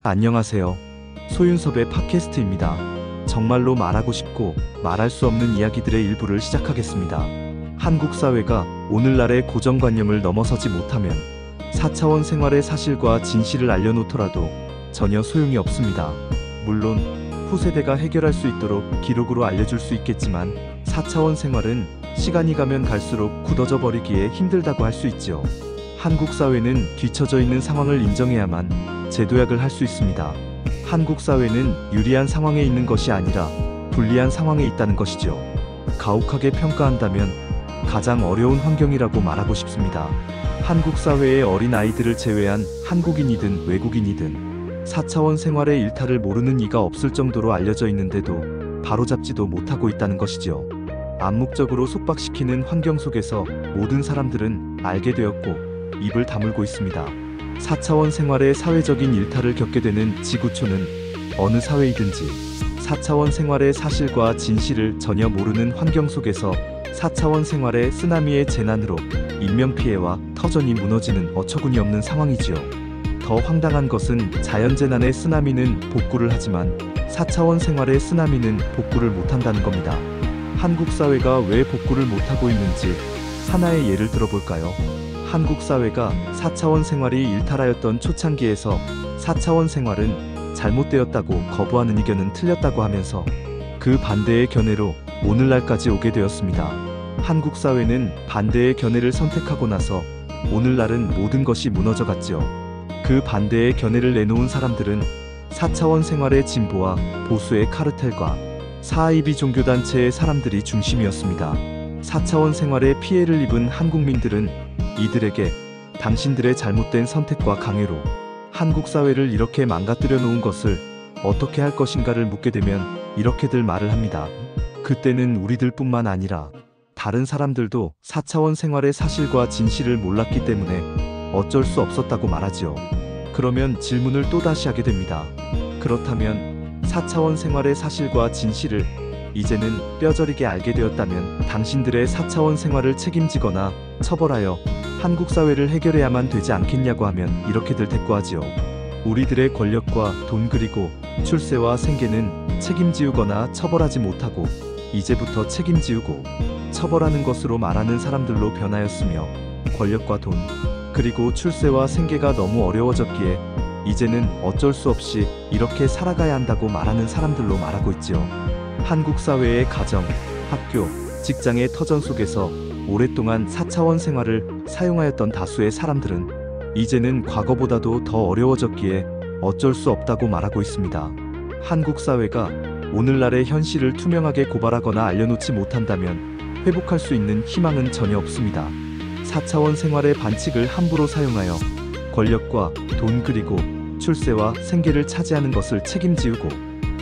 안녕하세요. 소윤섭의 팟캐스트입니다. 정말로 말하고 싶고 말할 수 없는 이야기들의 일부를 시작하겠습니다. 한국 사회가 오늘날의 고정관념을 넘어서지 못하면 4차원 생활의 사실과 진실을 알려놓더라도 전혀 소용이 없습니다. 물론 후세대가 해결할 수 있도록 기록으로 알려줄 수 있겠지만 4차원 생활은 시간이 가면 갈수록 굳어져 버리기에 힘들다고 할 수 있지요. 한국 사회는 뒤처져 있는 상황을 인정해야만 재도약을 할 수 있습니다. 한국 사회는 유리한 상황에 있는 것이 아니라 불리한 상황에 있다는 것이죠. 가혹하게 평가한다면 가장 어려운 환경이라고 말하고 싶습니다. 한국 사회의 어린 아이들을 제외한 한국인이든 외국인이든 4차원 생활의 일탈을 모르는 이가 없을 정도로 알려져 있는데도 바로잡지도 못하고 있다는 것이죠. 암묵적으로 속박시키는 환경 속에서 모든 사람들은 알게 되었고 입을 다물고 있습니다. 4차원 생활의 사회적인 일탈을 겪게 되는 지구촌은 어느 사회이든지 4차원 생활의 사실과 진실을 전혀 모르는 환경 속에서 4차원 생활의 쓰나미의 재난으로 인명피해와 터전이 무너지는 어처구니 없는 상황이지요. 더 황당한 것은 자연재난의 쓰나미는 복구를 하지만 4차원 생활의 쓰나미는 복구를 못한다는 겁니다. 한국 사회가 왜 복구를 못하고 있는지 하나의 예를 들어볼까요? 한국 사회가 4차원 생활이 일탈하였던 초창기에서 4차원 생활은 잘못되었다고 거부하는 의견은 틀렸다고 하면서 그 반대의 견해로 오늘날까지 오게 되었습니다. 한국 사회는 반대의 견해를 선택하고 나서 오늘날은 모든 것이 무너져갔지요. 그 반대의 견해를 내놓은 사람들은 4차원 생활의 진보와 보수의 카르텔과 사이비 종교단체의 사람들이 중심이었습니다. 4차원 생활의 피해를 입은 한국민들은 이들에게 당신들의 잘못된 선택과 강요로 한국 사회를 이렇게 망가뜨려 놓은 것을 어떻게 할 것인가를 묻게 되면 이렇게들 말을 합니다. 그때는 우리들뿐만 아니라 다른 사람들도 4차원 생활의 사실과 진실을 몰랐기 때문에 어쩔 수 없었다고 말하지요. 그러면 질문을 또다시 하게 됩니다. 그렇다면 4차원 생활의 사실과 진실을 이제는 뼈저리게 알게 되었다면 당신들의 4차원 생활을 책임지거나 처벌하여 한국 사회를 해결해야만 되지 않겠냐고 하면 이렇게들 대꾸하지요. 우리들의 권력과 돈 그리고 출세와 생계는 책임지우거나 처벌하지 못하고 이제부터 책임지우고 처벌하는 것으로 말하는 사람들로 변하였으며 권력과 돈 그리고 출세와 생계가 너무 어려워졌기에 이제는 어쩔 수 없이 이렇게 살아가야 한다고 말하는 사람들로 말하고 있지요. 한국 사회의 가정, 학교, 직장의 터전 속에서 오랫동안 4차원 생활을 사용하였던 다수의 사람들은 이제는 과거보다도 더 어려워졌기에 어쩔 수 없다고 말하고 있습니다. 한국 사회가 오늘날의 현실을 투명하게 고발하거나 알려놓지 못한다면 회복할 수 있는 희망은 전혀 없습니다. 4차원 생활의 반칙을 함부로 사용하여 권력과 돈 그리고 출세와 생계를 차지하는 것을 책임지우고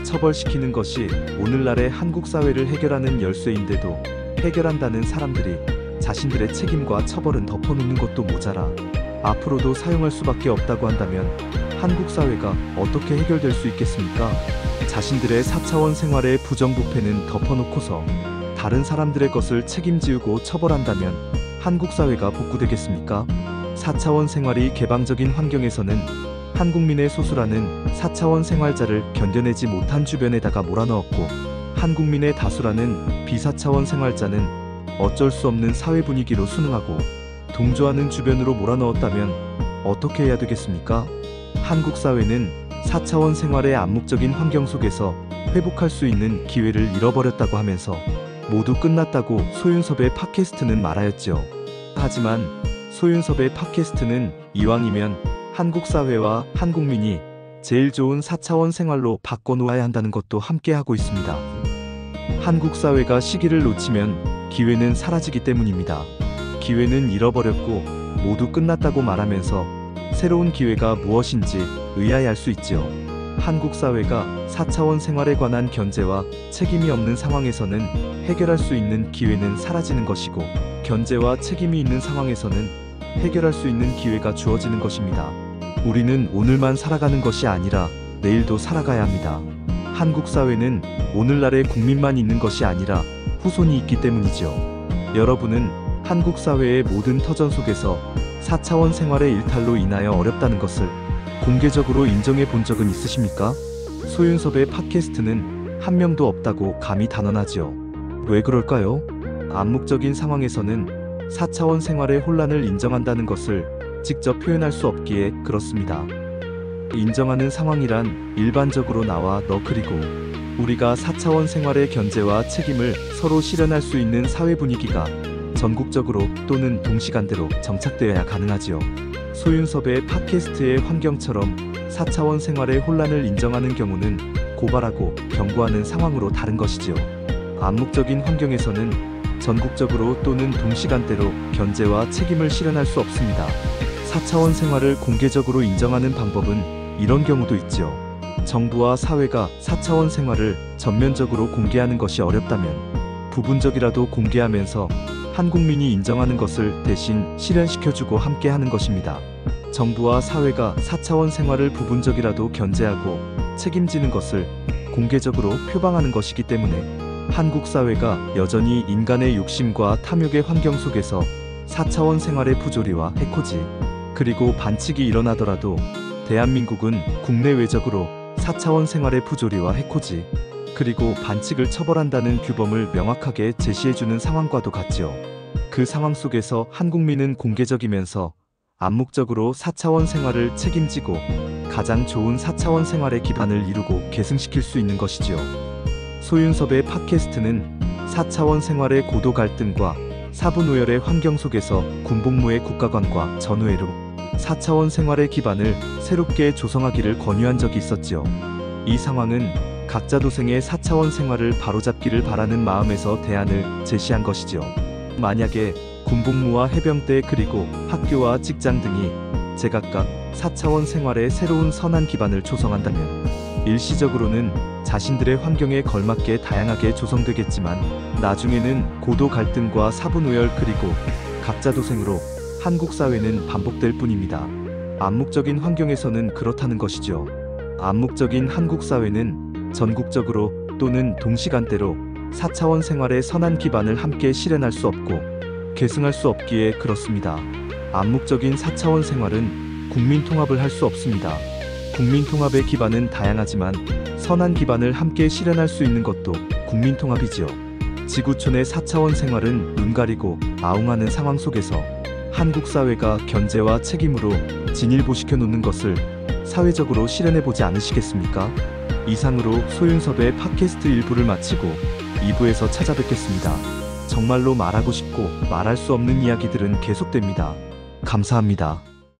처벌시키는 것이 오늘날의 한국 사회를 해결하는 열쇠인데도 해결한다는 사람들이 자신들의 책임과 처벌은 덮어놓는 것도 모자라 앞으로도 사용할 수밖에 없다고 한다면 한국 사회가 어떻게 해결될 수 있겠습니까? 자신들의 4차원 생활의 부정부패는 덮어놓고서 다른 사람들의 것을 책임지우고 처벌한다면 한국 사회가 복구되겠습니까? 4차원 생활이 개방적인 환경에서는 한국민의 소수라는 4차원 생활자를 견뎌내지 못한 주변에다가 몰아넣었고 한국민의 다수라는 비사차원 생활자는 어쩔 수 없는 사회 분위기로 순응하고 동조하는 주변으로 몰아넣었다면 어떻게 해야 되겠습니까? 한국 사회는 4차원 생활의 암묵적인 환경 속에서 회복할 수 있는 기회를 잃어버렸다고 하면서 모두 끝났다고 소윤섭의 팟캐스트는 말하였죠. 하지만 소윤섭의 팟캐스트는 이왕이면 한국 사회와 한국민이 제일 좋은 4차원 생활로 바꿔놓아야 한다는 것도 함께 하고 있습니다. 한국 사회가 시기를 놓치면 기회는 사라지기 때문입니다. 기회는 잃어버렸고 모두 끝났다고 말하면서 새로운 기회가 무엇인지 의아해할 수 있지요. 한국 사회가 4차원 생활에 관한 견제와 책임이 없는 상황에서는 해결할 수 있는 기회는 사라지는 것이고 견제와 책임이 있는 상황에서는 해결할 수 있는 기회가 주어지는 것입니다. 우리는 오늘만 살아가는 것이 아니라 내일도 살아가야 합니다. 한국 사회는 오늘날의 국민만 있는 것이 아니라 후손이 있기 때문이죠. 여러분은 한국 사회의 모든 터전 속에서 4차원 생활의 일탈로 인하여 어렵다는 것을 공개적으로 인정해 본 적은 있으십니까? 소윤섭의 팟캐스트는 한 명도 없다고 감히 단언하지요. 왜 그럴까요? 암묵적인 상황에서는 4차원 생활의 혼란을 인정한다는 것을 직접 표현할 수 없기에 그렇습니다. 인정하는 상황이란 일반적으로 나와 너 그리고 우리가 4차원 생활의 견제와 책임을 서로 실현할 수 있는 사회 분위기가 전국적으로 또는 동시간대로 정착되어야 가능하지요. 소윤섭의 팟캐스트의 환경처럼 4차원 생활의 혼란을 인정하는 경우는 고발하고 경고하는 상황으로 다른 것이지요. 암묵적인 환경에서는 전국적으로 또는 동시간대로 견제와 책임을 실현할 수 없습니다. 4차원 생활을 공개적으로 인정하는 방법은 이런 경우도 있지요. 정부와 사회가 4차원 생활을 전면적으로 공개하는 것이 어렵다면 부분적이라도 공개하면서 한 국민이 인정하는 것을 대신 실현시켜주고 함께하는 것입니다. 정부와 사회가 4차원 생활을 부분적이라도 견제하고 책임지는 것을 공개적으로 표방하는 것이기 때문에 한국 사회가 여전히 인간의 욕심과 탐욕의 환경 속에서 4차원 생활의 부조리와 해코지 그리고 반칙이 일어나더라도 대한민국은 국내외적으로 4차원 생활의 부조리와 해코지 그리고 반칙을 처벌한다는 규범을 명확하게 제시해주는 상황과도 같지요. 그 상황 속에서 한 국민은 공개적이면서 암묵적으로 4차원 생활을 책임지고 가장 좋은 4차원 생활의 기반을 이루고 계승시킬 수 있는 것이지요. 소윤섭의 팟캐스트는 4차원 생활의 고도 갈등과 사분오열의 환경 속에서 군복무의 국가관과 전우회로 4차원 생활의 기반을 새롭게 조성하기를 권유한 적이 있었지요. 이 상황은 각자 도생의 4차원 생활을 바로잡기를 바라는 마음에서 대안을 제시한 것이지요. 만약에 군복무와 해병대 그리고 학교와 직장 등이 제각각 4차원 생활의 새로운 선한 기반을 조성한다면 일시적으로는 자신들의 환경에 걸맞게 다양하게 조성되겠지만 나중에는 고도 갈등과 사분오열 그리고 각자 도생으로 한국 사회는 반복될 뿐입니다. 암묵적인 환경에서는 그렇다는 것이죠. 암묵적인 한국 사회는 전국적으로 또는 동시간대로 4차원 생활의 선한 기반을 함께 실현할 수 없고 계승할 수 없기에 그렇습니다. 암묵적인 4차원 생활은 국민 통합을 할 수 없습니다. 국민 통합의 기반은 다양하지만 선한 기반을 함께 실현할 수 있는 것도 국민 통합이지요. 지구촌의 4차원 생활은 눈 가리고 아웅하는 상황 속에서 한국 사회가 견제와 책임으로 진일보시켜 놓는 것을 사회적으로 실현해보지 않으시겠습니까? 이상으로 소윤섭의 팟캐스트 1부를 마치고 2부에서 찾아뵙겠습니다. 정말로 말하고 싶고 말할 수 없는 이야기들은 계속됩니다. 감사합니다.